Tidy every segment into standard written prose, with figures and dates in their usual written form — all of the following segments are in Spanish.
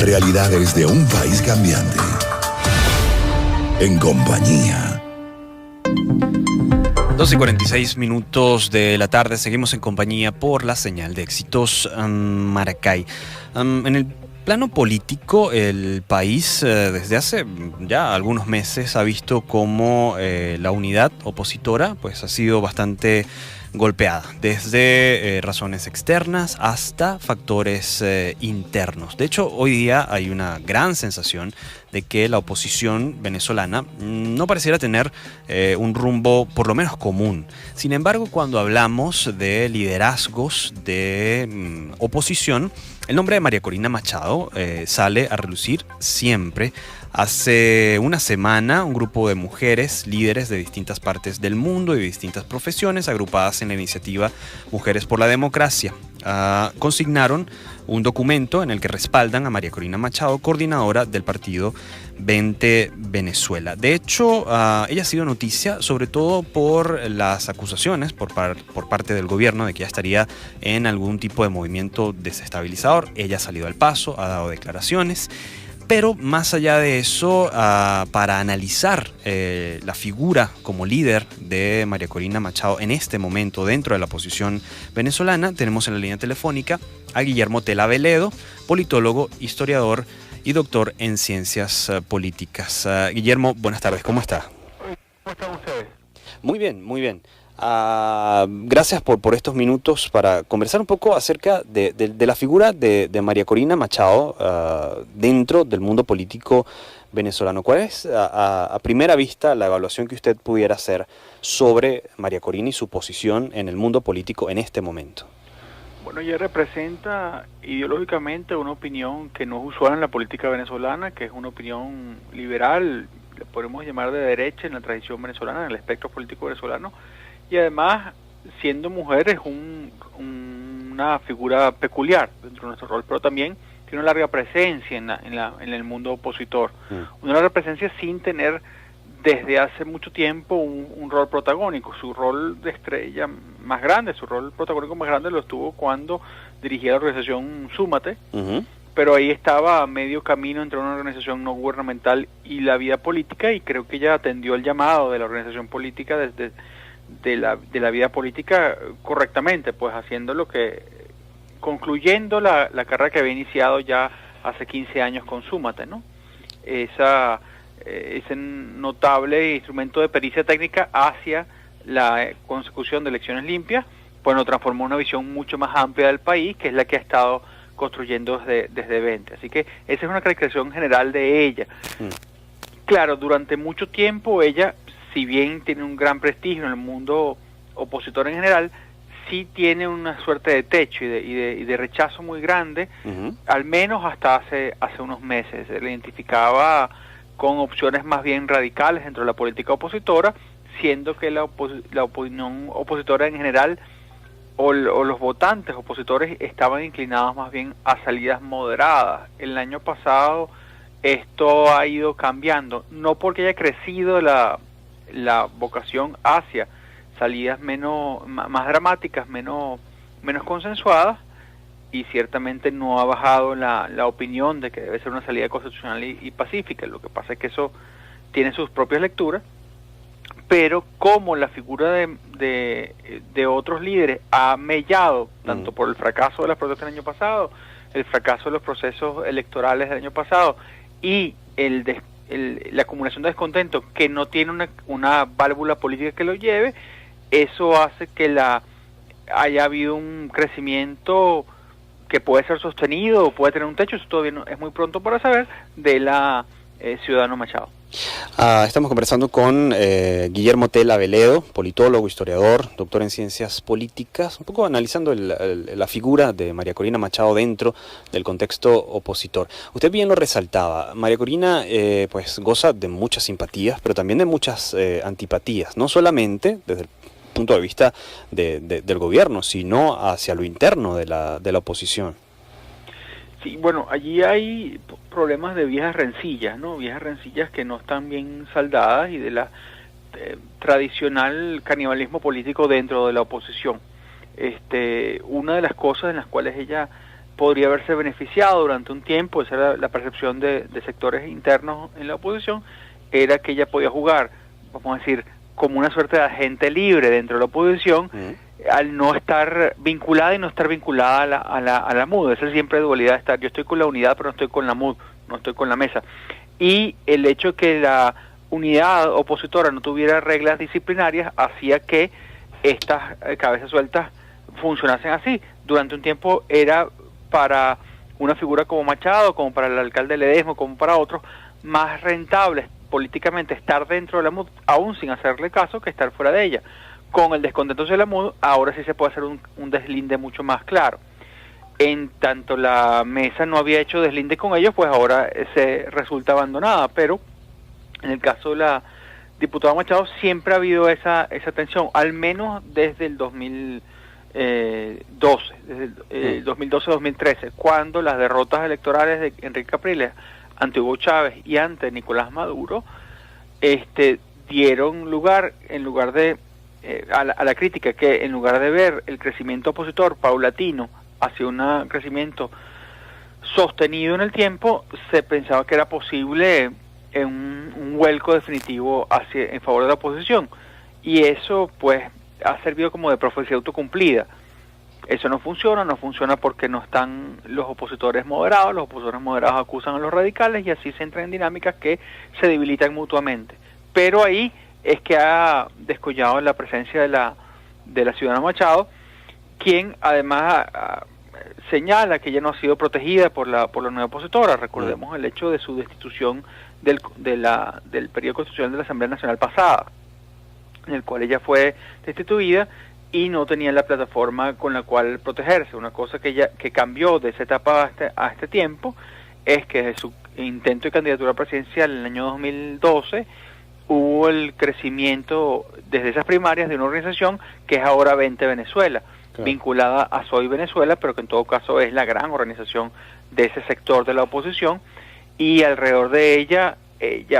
Realidades de un país cambiante. En compañía. 2:46 de la tarde, seguimos en compañía por la señal de Éxitos Maracay. En el plano político, el país desde hace ya algunos meses ha visto cómo la unidad opositora pues ha sido bastante golpeada, desde razones externas hasta factores internos. De hecho, hoy día hay una gran sensación de que la oposición venezolana no pareciera tener un rumbo por lo menos común. Sin embargo, cuando hablamos de liderazgos de oposición, el nombre de María Corina Machado sale a relucir siempre. Hace una semana, un grupo de mujeres líderes de distintas partes del mundo y de distintas profesiones, agrupadas en la iniciativa Mujeres por la Democracia, consignaron un documento en el que respaldan a María Corina Machado, coordinadora del partido 20 Venezuela. De hecho, ella ha sido noticia sobre todo por las acusaciones por parte del gobierno de que ya estaría en algún tipo de movimiento desestabilizador. Ella ha salido al paso, ha dado declaraciones. Pero más allá de eso, para analizar la figura como líder de María Corina Machado en este momento dentro de la oposición venezolana, tenemos en la línea telefónica a Guillermo Tella Veledo, politólogo, historiador y doctor en ciencias políticas. Guillermo, buenas tardes, ¿cómo está? ¿Cómo están ustedes? Muy bien, muy bien. Gracias por estos minutos para conversar un poco acerca de la figura de María Corina Machado dentro del mundo político venezolano. ¿Cuál es a primera vista la evaluación que usted pudiera hacer sobre María Corina y su posición en el mundo político en este momento? Bueno, ella representa ideológicamente una opinión que no es usual en la política venezolana, que es una opinión liberal, le podemos llamar de derecha en la tradición venezolana, en el espectro político venezolano. Y además, siendo mujer, es una figura peculiar dentro de nuestro rol, pero también tiene una larga presencia en el mundo opositor. Una larga presencia sin tener desde hace mucho tiempo un rol protagónico. Su rol de estrella más grande, su rol protagónico más grande lo estuvo cuando dirigía la organización Súmate, pero ahí estaba a medio camino entre una organización no gubernamental y la vida política, y creo que ella atendió el llamado de la organización política de la vida política correctamente, pues haciendo lo que, concluyendo la carrera que había iniciado ya hace 15 años con Súmate, ¿no? Ese notable instrumento de pericia técnica hacia la consecución de elecciones limpias, pues nos transformó en una visión mucho más amplia del país, que es la que ha estado construyendo desde 20. Así que esa es una caracterización general de ella. Claro, durante mucho tiempo ella, si bien tiene un gran prestigio en el mundo opositor en general, sí tiene una suerte de techo y de rechazo muy grande, al menos hasta hace unos meses. Se le identificaba con opciones más bien radicales dentro de la política opositora, siendo que la opinión opositora en general o los votantes opositores estaban inclinados más bien a salidas moderadas. El año pasado esto ha ido cambiando, no porque haya crecido la vocación hacia salidas más dramáticas, menos consensuadas, y ciertamente no ha bajado la opinión de que debe ser una salida constitucional y pacífica. Lo que pasa es que eso tiene sus propias lecturas, pero como la figura de otros líderes ha mellado, tanto por el fracaso de las protestas del año pasado, el fracaso de los procesos electorales del año pasado y la acumulación de descontento que no tiene una válvula política que lo lleve, eso hace que haya habido un crecimiento que puede ser sostenido o puede tener un techo. Eso todavía es muy pronto para saber, de la Ciudadano Machado. Estamos conversando con Guillermo Tella Veledo, politólogo, historiador, doctor en ciencias políticas, un poco analizando la figura de María Corina Machado dentro del contexto opositor. Usted bien lo resaltaba, María Corina pues goza de muchas simpatías, pero también de muchas antipatías, no solamente desde el punto de vista del gobierno, sino hacia lo interno de la oposición. Sí, bueno, allí hay problemas de viejas rencillas, ¿no? Viejas rencillas que no están bien saldadas, y de la tradicional canibalismo político dentro de la oposición. Una de las cosas en las cuales ella podría haberse beneficiado durante un tiempo, esa era la percepción de sectores internos en la oposición, era que ella podía jugar, vamos a decir, como una suerte de agente libre dentro de la oposición, al no estar vinculada y no estar vinculada a la MUD. Esa es siempre dualidad de estar, yo estoy con la unidad pero no estoy con la MUD, no estoy con la mesa. Y el hecho de que la unidad opositora no tuviera reglas disciplinarias hacía que estas cabezas sueltas funcionasen así. Durante un tiempo era para una figura como Machado, como para el alcalde Ledesma, como para otros, más rentable políticamente estar dentro de la MUD, aún sin hacerle caso, que estar fuera de ella. Con el descontento de la MUD, ahora sí se puede hacer un deslinde mucho más claro. En tanto la mesa no había hecho deslinde con ellos, pues ahora se resulta abandonada, pero en el caso de la diputada Machado siempre ha habido esa tensión, al menos desde el 2012-2013, cuando las derrotas electorales de Enrique Capriles ante Hugo Chávez y ante Nicolás Maduro dieron lugar, en lugar de a la crítica, que en lugar de ver el crecimiento opositor paulatino hacia un crecimiento sostenido en el tiempo, se pensaba que era posible un vuelco definitivo en favor de la oposición, y eso pues ha servido como de profecía autocumplida. Eso no funciona porque no están los opositores moderados acusan a los radicales y así se entran en dinámicas que se debilitan mutuamente. Pero ahí es que ha descollado la presencia de la ciudadana Machado, quien además señala que ella no ha sido protegida por la nueva opositora. Recordemos el hecho de su destitución del periodo constitucional de la Asamblea Nacional pasada, en el cual ella fue destituida y no tenía la plataforma con la cual protegerse. Una cosa que cambió de esa etapa a este tiempo es que desde su intento de candidatura presidencial en el año 2012 hubo el crecimiento desde esas primarias de una organización que es ahora 20 Venezuela, claro, vinculada a Soy Venezuela, pero que en todo caso es la gran organización de ese sector de la oposición, y alrededor de ella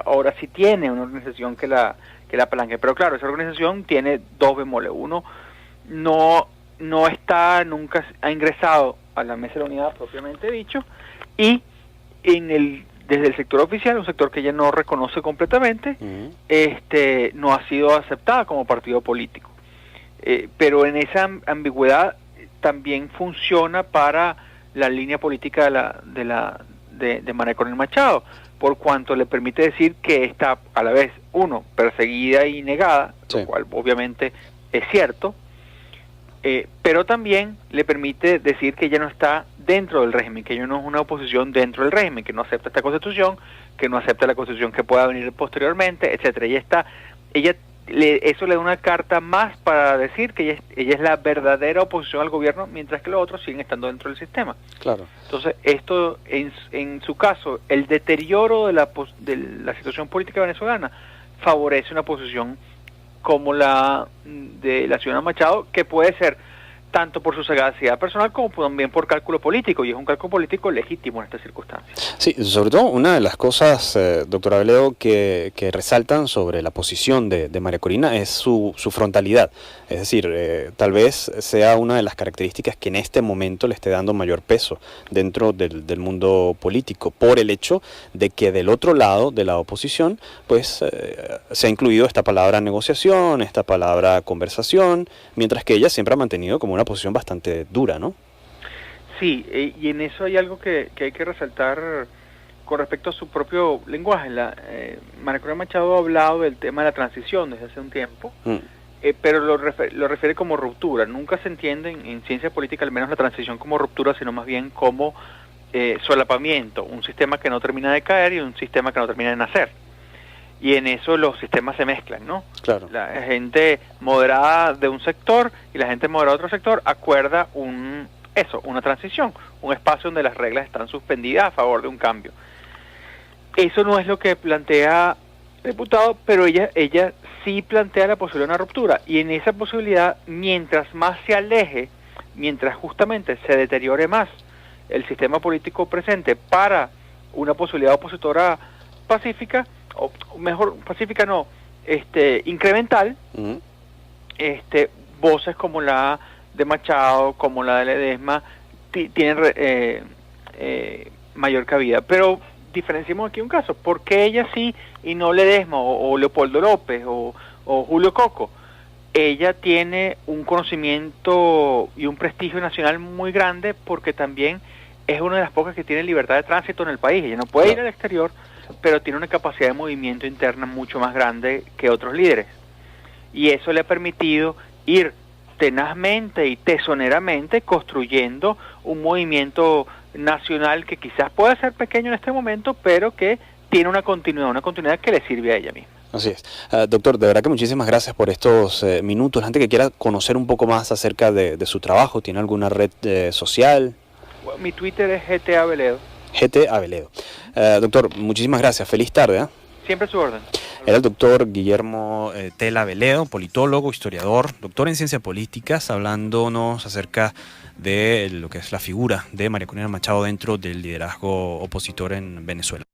ahora sí tiene una organización que la apalanque. Pero claro, esa organización tiene dos bemoles. Uno, nunca ha ingresado a la mesa de la unidad propiamente dicho, y desde el sector oficial, un sector que ella no reconoce completamente, no ha sido aceptada como partido político. Pero en esa ambigüedad también funciona para la línea política de María Corina Machado, por cuanto le permite decir que está a la vez, uno, perseguida y negada, sí, lo cual obviamente es cierto, pero también le permite decir que ella no está dentro del régimen, que ella no es una oposición dentro del régimen, que no acepta esta constitución, que no acepta la constitución que pueda venir posteriormente, etcétera. Eso le da una carta más para decir que ella es la verdadera oposición al gobierno, mientras que los otros siguen estando dentro del sistema. Claro. Entonces, esto, en su caso, el deterioro de la situación política venezolana favorece una posición como la de la ciudadana Machado, que puede ser tanto por su sagacidad personal como también por cálculo político, y es un cálculo político legítimo en estas circunstancias. Sí, sobre todo una de las cosas, doctor Aveleo, que resaltan sobre la posición de María Corina es su frontalidad. Es decir, tal vez sea una de las características que en este momento le esté dando mayor peso dentro del mundo político, por el hecho de que del otro lado de la oposición pues se ha incluido esta palabra negociación, esta palabra conversación, mientras que ella siempre ha mantenido como una posición bastante dura, ¿no? Sí, y en eso hay algo que hay que resaltar con respecto a su propio lenguaje. María Corina Machado ha hablado del tema de la transición desde hace un tiempo, pero lo refiere como ruptura. Nunca se entiende en ciencia política, al menos, la transición como ruptura, sino más bien como solapamiento, un sistema que no termina de caer y un sistema que no termina de nacer. Y en eso los sistemas se mezclan, ¿no? Claro. La gente moderada de un sector y la gente moderada de otro sector acuerda una transición, un espacio donde las reglas están suspendidas a favor de un cambio. Eso no es lo que plantea el diputado, pero ella sí plantea la posibilidad de una ruptura, y en esa posibilidad, mientras más se aleje, mientras justamente se deteriore más el sistema político presente para una posibilidad opositora pacífica, o mejor, pacífica no, incremental, voces como la de Machado, como la de Ledesma, tienen mayor cabida. Pero diferenciemos aquí un caso, ¿por qué ella sí y no Ledesma o Leopoldo López o Julio Coco? Ella tiene un conocimiento y un prestigio nacional muy grande porque también es una de las pocas que tiene libertad de tránsito en el país. Ella no puede ir al exterior, pero tiene una capacidad de movimiento interna mucho más grande que otros líderes. Y eso le ha permitido ir tenazmente y tesoneramente construyendo un movimiento nacional que quizás pueda ser pequeño en este momento, pero que tiene una continuidad que le sirve a ella misma. Así es. Doctor, de verdad que muchísimas gracias por estos minutos. La gente que quiera conocer un poco más acerca de su trabajo, ¿tiene alguna red social? Bueno, mi Twitter es GTA Veledo. GTA Veledo. Doctor, muchísimas gracias. Feliz tarde. Siempre a su orden. Era el doctor Guillermo Tela Veledo, politólogo, historiador, doctor en ciencias políticas, hablándonos acerca de lo que es la figura de María Corina Machado dentro del liderazgo opositor en Venezuela.